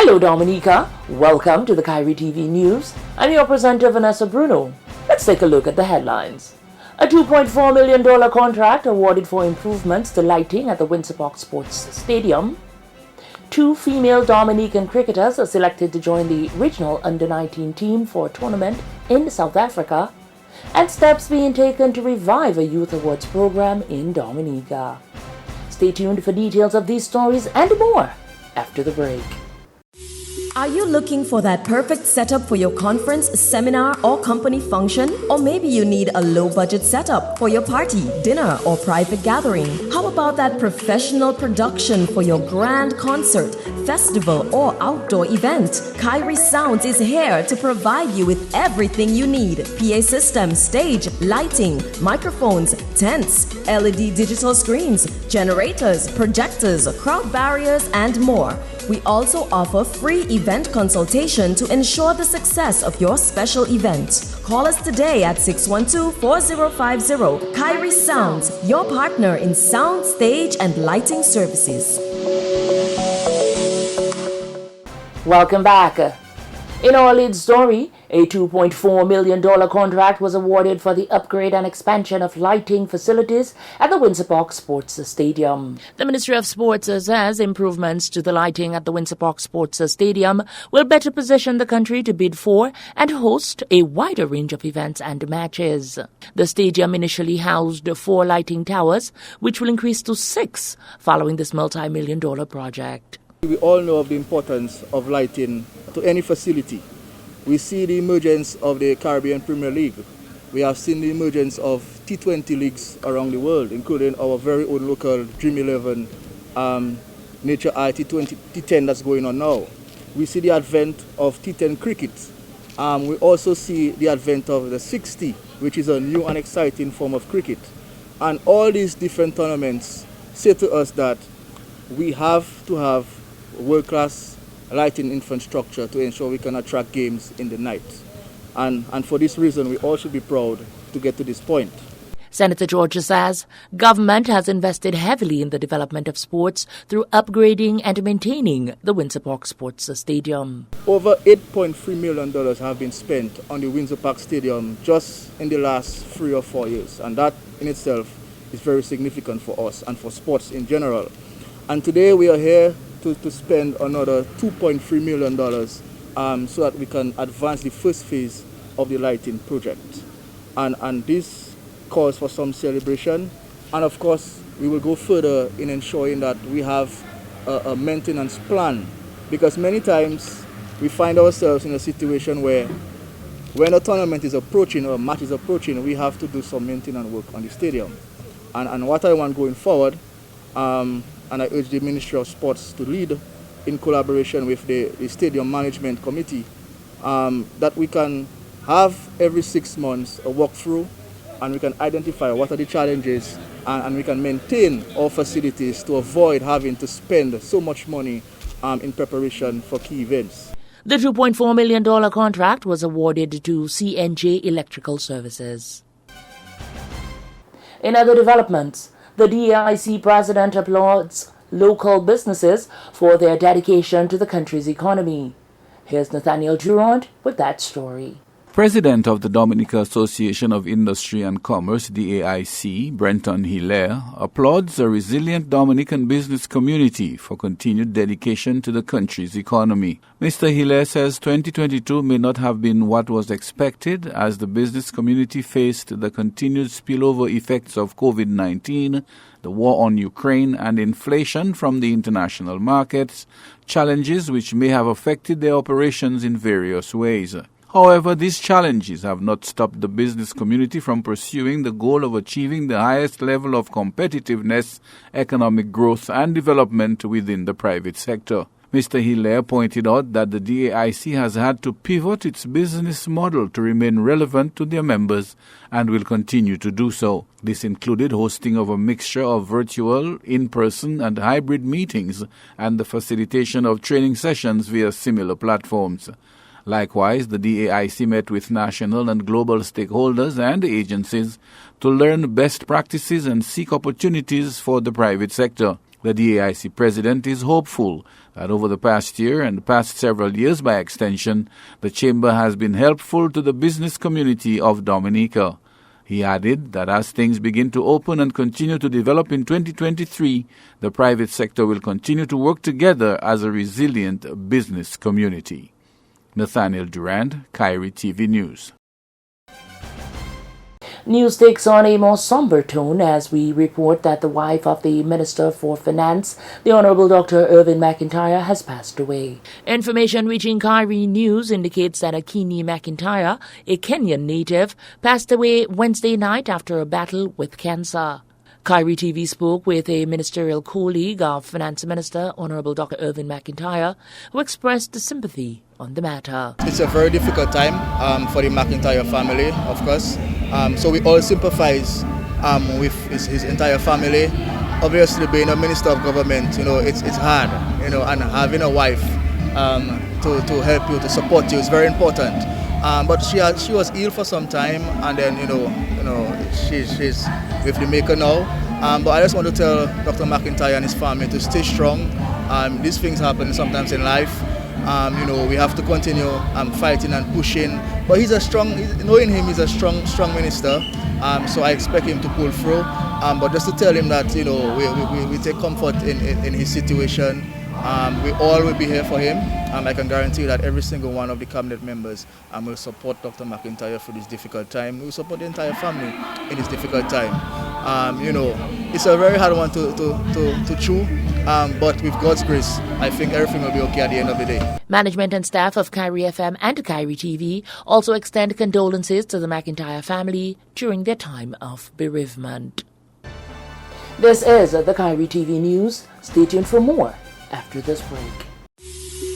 Hello Dominica, welcome to the Kairi TV News. I'm your presenter Vanessa Bruno. Let's take a look at the headlines. A $2.4 million contract awarded for improvements to lighting at the Windsor Park Sports Stadium. 2 female Dominican cricketers are selected to join the regional under-19 team for a tournament in South Africa. And steps being taken to revive a youth awards program in Dominica. Stay tuned for details of these stories and more after the break. Are you looking for that perfect setup for your conference, seminar, or company function? Or maybe you need a low-budget setup for your party, dinner, or private gathering? How about that professional production for your grand concert, festival, or outdoor event? Kairi Sounds is here to provide you with everything you need. PA system, stage, lighting, microphones, tents, LED digital screens, generators, projectors, crowd barriers, and more. We also offer free event consultation to ensure the success of your special event. Call us today at 612-4050. Kairi Sounds, your partner in sound, stage, and lighting services. Welcome back. In our lead story, a $2.4 million contract was awarded for the upgrade and expansion of lighting facilities at the Windsor Park Sports Stadium. The Ministry of Sports says improvements to the lighting at the Windsor Park Sports Stadium will better position the country to bid for and host a wider range of events and matches. The stadium initially housed 4 lighting towers, which will increase to 6 following this multi-million-dollar project. We all know of the importance of lighting to any facility. We see the emergence of the Caribbean Premier League. We have seen the emergence of T20 leagues around the world, including our very own local Dream 11 Nature Eye T10 that's going on now. We see the advent of T10 cricket. We also see the advent of the 60, which is a new and exciting form of cricket. And all these different tournaments say to us that we have to have world-class lighting infrastructure to ensure we can attract games in the night. And for this reason, we all should be proud to get to this point. Senator George says government has invested heavily in the development of sports through upgrading and maintaining the Windsor Park Sports Stadium. Over $8.3 million have been spent on the Windsor Park Stadium just in the last 3 or 4 years. And that in itself is very significant for us and for sports in general. And today we are here to spend another $2.3 million so that we can advance the first phase of the lighting project. And this calls for some celebration. And of course, we will go further in ensuring that we have a maintenance plan. Because many times we find ourselves in a situation where when a tournament is approaching or a match is approaching, we have to do some maintenance work on the stadium. And what I want going forward, and I urge the Ministry of Sports to lead in collaboration with the Stadium Management Committee, that we can have every 6 months a walkthrough and we can identify what are the challenges and we can maintain our facilities to avoid having to spend so much money in preparation for key events. The $2.4 million contract was awarded to CNJ Electrical Services. In other developments, the DAIC president applauds local businesses for their dedication to the country's economy. Here's Nathaniel Durant with that story. President of the Dominica Association of Industry and Commerce, DAIC, Brenton Hilaire, applauds a resilient Dominican business community for continued dedication to the country's economy. Mr. Hilaire says 2022 may not have been what was expected as the business community faced the continued spillover effects of COVID-19, the war on Ukraine, and inflation from the international markets, challenges which may have affected their operations in various ways. However, these challenges have not stopped the business community from pursuing the goal of achieving the highest level of competitiveness, economic growth, and development within the private sector. Mr. Hilaire pointed out that the DAIC has had to pivot its business model to remain relevant to their members and will continue to do so. This included hosting of a mixture of virtual, in-person, and hybrid meetings and the facilitation of training sessions via similar platforms. Likewise, the DAIC met with national and global stakeholders and agencies to learn best practices and seek opportunities for the private sector. The DAIC president is hopeful that over the past year and the past several years by extension, the chamber has been helpful to the business community of Dominica. He added that as things begin to open and continue to develop in 2023, the private sector will continue to work together as a resilient business community. Nathaniel Durand, Kairi TV News. News takes on a more somber tone as we report that the wife of the Minister for Finance, the Honorable Dr. Irvin McIntyre, has passed away. Information reaching Kairi News indicates that Akini McIntyre, a Kenyan native, passed away Wednesday night after a battle with cancer. Kairi TV spoke with a ministerial colleague of Finance Minister Honorable Dr. Irvin McIntyre, who expressed sympathy on the matter. It's a very difficult time for the McIntyre family, of course. So we all sympathize with his entire family. Obviously, being a minister of government, it's hard, and having a wife to help you, to support you is very important. But she was ill for some time, and then she's with the Maker now. But I just want to tell Dr. McIntyre and his family to stay strong. These things happen sometimes in life. We have to continue fighting and pushing. But knowing him, he's a strong minister. So I expect him to pull through. But just to tell him that we take comfort in his situation. We all will be here for him. I can guarantee that every single one of the cabinet members will support Dr. McIntyre for this difficult time. We will support the entire family in this difficult time. It's a very hard one to chew, but with God's grace, I think everything will be okay at the end of the day. Management and staff of Kairi FM and Kairi TV also extend condolences to the McIntyre family during their time of bereavement. This is the Kairi TV News. Stay tuned for more after this break.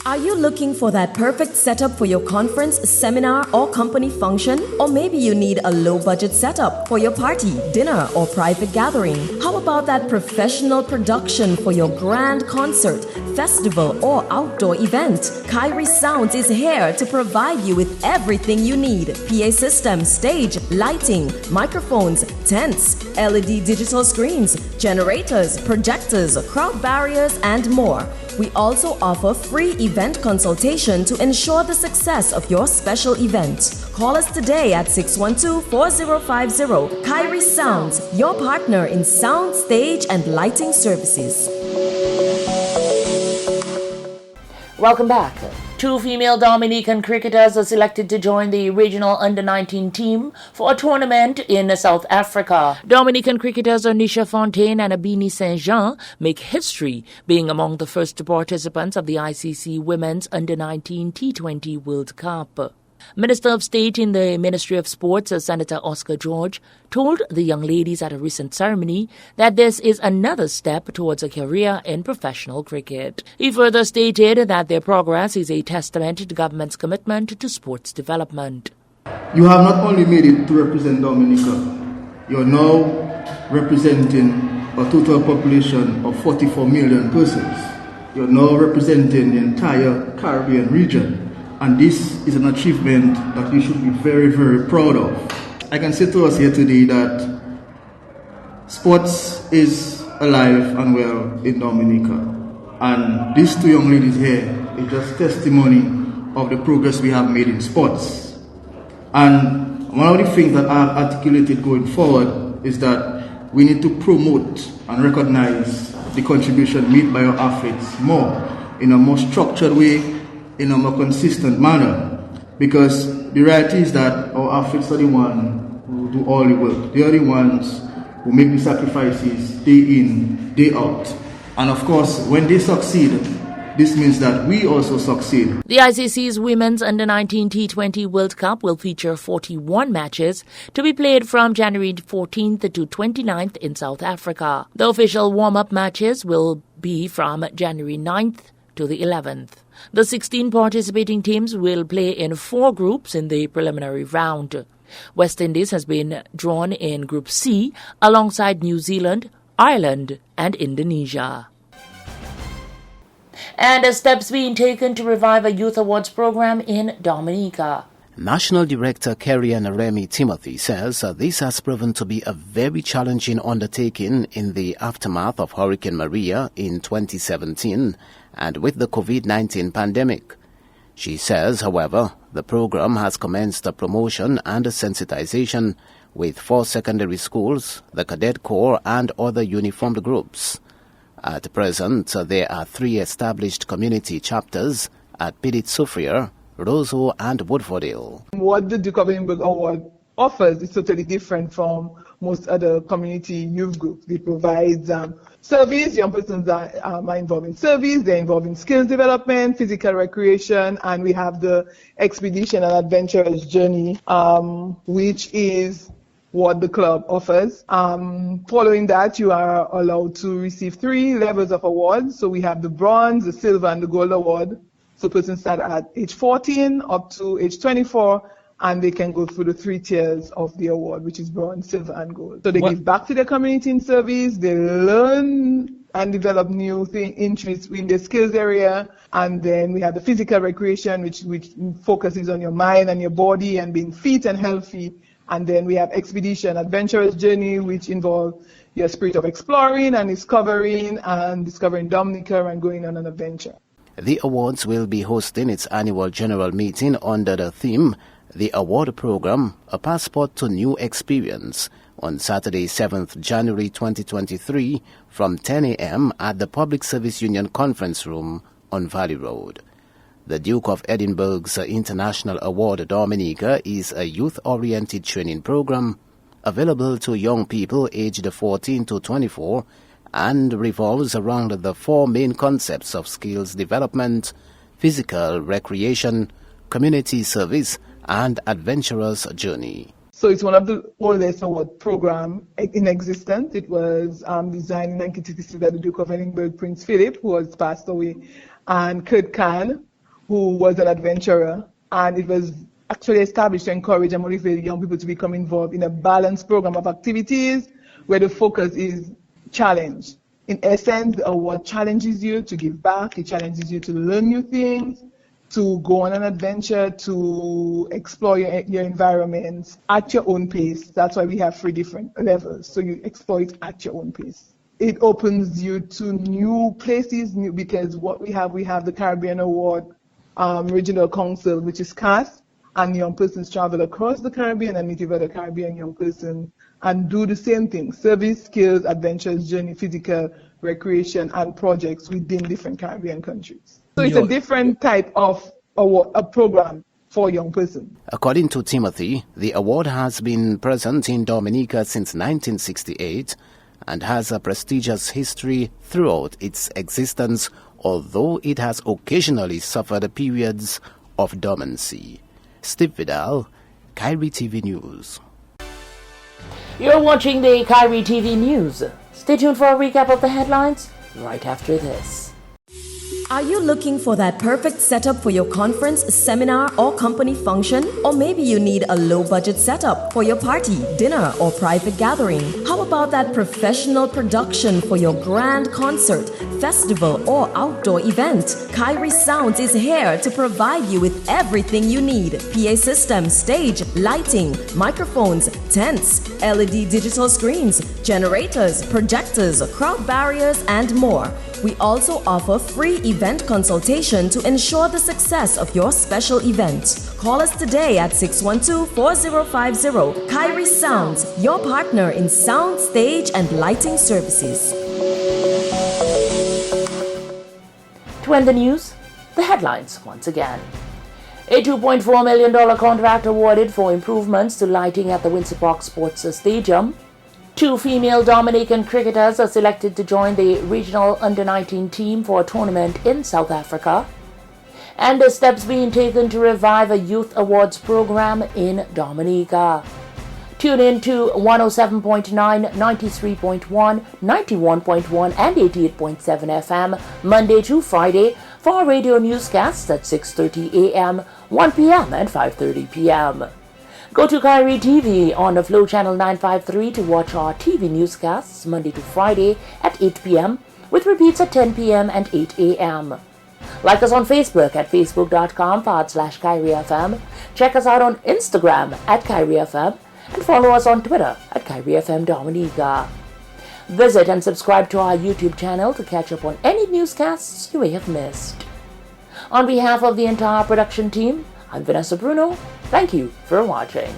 Are you looking for that perfect setup for your conference, seminar, or company function? Or maybe you need a low-budget setup for your party, dinner, or private gathering? How about that professional production for your grand concert, festival, or outdoor event? Kairi Sounds is here to provide you with everything you need: PA system, stage, lighting, microphones, tents, LED digital screens, generators, projectors, crowd barriers, and more. We also offer free event consultation to ensure the success of your special event. Call us today at 612-4050. Kairi Sounds, your partner in sound, stage, and lighting services. Welcome back. 2 female Dominican cricketers are selected to join the regional under-19 team for a tournament in South Africa. Dominican cricketers Anisha Fontaine and Abini Saint-Jean make history, being among the first participants of the ICC Women's Under-19 T20 World Cup. Minister of State in the Ministry of Sports, Senator Oscar George, told the young ladies at a recent ceremony that this is another step towards a career in professional cricket. He further stated that their progress is a testament to the government's commitment to sports development. You have not only made it to represent Dominica, you're now representing a total population of 44 million persons. You're now representing the entire Caribbean region. And this is an achievement that we should be very, very proud of. I can say to us here today that sports is alive and well in Dominica. And these 2 young ladies here is just testimony of the progress we have made in sports. And one of the things that I have articulated going forward is that we need to promote and recognize the contribution made by our athletes more, in a more structured way, in a more consistent manner, because the reality is that our athletes are the ones who do all the work. They are the ones who make the sacrifices day in, day out. And of course, when they succeed, this means that we also succeed. The ICC's Women's Under-19 T20 World Cup will feature 41 matches to be played from January 14th to 29th in South Africa. The official warm-up matches will be from January 9th to the 11th. The 16 participating teams will play in 4 groups in the preliminary round. West Indies has been drawn in Group C alongside New Zealand, Ireland, and Indonesia. And steps being taken to revive a youth awards program in Dominica. National Director Kairi and Remy Timothy says this has proven to be a very challenging undertaking in the aftermath of Hurricane Maria in 2017 and with the COVID-19 pandemic. She says, however, the program has commenced a promotion and a sensitization with 4 secondary schools, the Cadet Corps and other uniformed groups. At present, there are 3 established community chapters at Pidit Sufrier, Roseau and Woodfordale. What the Duke of Edinburgh Award offers is totally different from most other community youth groups. It provides service. Young persons are involved in service, they're involved in skills development, physical recreation, and we have the expedition and adventurous journey, which is what the club offers. Following that, you are allowed to receive 3 levels of awards. So we have the bronze, the silver, and the gold award. So persons start at age 14 up to age 24, and they can go through the 3 tiers of the award, which is bronze, silver, and gold. So they give back to their community in service, they learn and develop new interests in the skills area, and then we have the physical recreation, which focuses on your mind and your body and being fit and healthy. And then we have expedition, adventurous journey, which involves your spirit of exploring and discovering Dominica and going on an adventure. The awards will be hosting its annual general meeting under the theme, The Award Program, A Passport to New Experience, on Saturday, 7th January 2023 from 10 a.m. at the Public Service Union Conference Room on Valley Road. The Duke of Edinburgh's International Award Dominica is a youth-oriented training program available to young people aged 14 to 24 and revolves around the 4 main concepts of skills development, physical recreation, community service, and adventurous journey. So it's one of the oldest award program in existence. It was designed in 1966 by the Duke of Edinburgh, Prince Philip, who has passed away, and Kurt Kahn, who was an adventurer. And it was actually established to encourage and motivate young people to become involved in a balanced program of activities where the focus is challenge. In essence, the award challenges you to give back, it challenges you to learn new things, to go on an adventure, to explore your environment at your own pace. That's why we have 3 different levels, so you explore it at your own pace. It opens you to new places, because what we have the Caribbean Award Regional Council, which is CAS, and young persons travel across the Caribbean and meet with other Caribbean young persons and do the same thing: service, skills, adventures, journey, physical recreation, and projects within different Caribbean countries. So it's a different type of award, a program for young persons. According to Timothy, the award has been present in Dominica since 1968 and has a prestigious history throughout its existence, although it has occasionally suffered periods of dormancy. Steve Vidal, Kairi TV News. You're watching the Kairi TV News. Stay tuned for a recap of the headlines right after this. Are you looking for that perfect setup for your conference, seminar, or company function? Or maybe you need a low-budget setup for your party, dinner, or private gathering. How about that professional production for your grand concert, festival, or outdoor event? Kairi Sounds is here to provide you with everything you need: PA system, stage, lighting, microphones, tents, LED digital screens, generators, projectors, crowd barriers, and more. We also offer free event consultation to ensure the success of your special event. Call us today at 612-4050. Kairi Sounds, your partner in sound, stage, and lighting services. To end the news, the headlines once again. A $2.4 million contract awarded for improvements to lighting at the Windsor Park Sports Stadium. 2 female Dominican cricketers are selected to join the regional under-19 team for a tournament in South Africa. And the steps being taken to revive a youth awards program in Dominica. Tune in to 107.9, 93.1, 91.1 and 88.7 FM Monday to Friday for our radio newscasts at 6:30 a.m., 1 p.m. and 5:30 p.m. Go to Kairi TV on the Flow Channel 953 to watch our TV newscasts Monday to Friday at 8 p.m. with repeats at 10 p.m. and 8 a.m. Like us on Facebook at facebook.com/Kairi FM. Check us out on Instagram at Kairi FM. And follow us on Twitter at Kairi FM Dominica. Visit and subscribe to our YouTube channel to catch up on any newscasts you may have missed. On behalf of the entire production team, I'm Vanessa Bruno. Thank you for watching.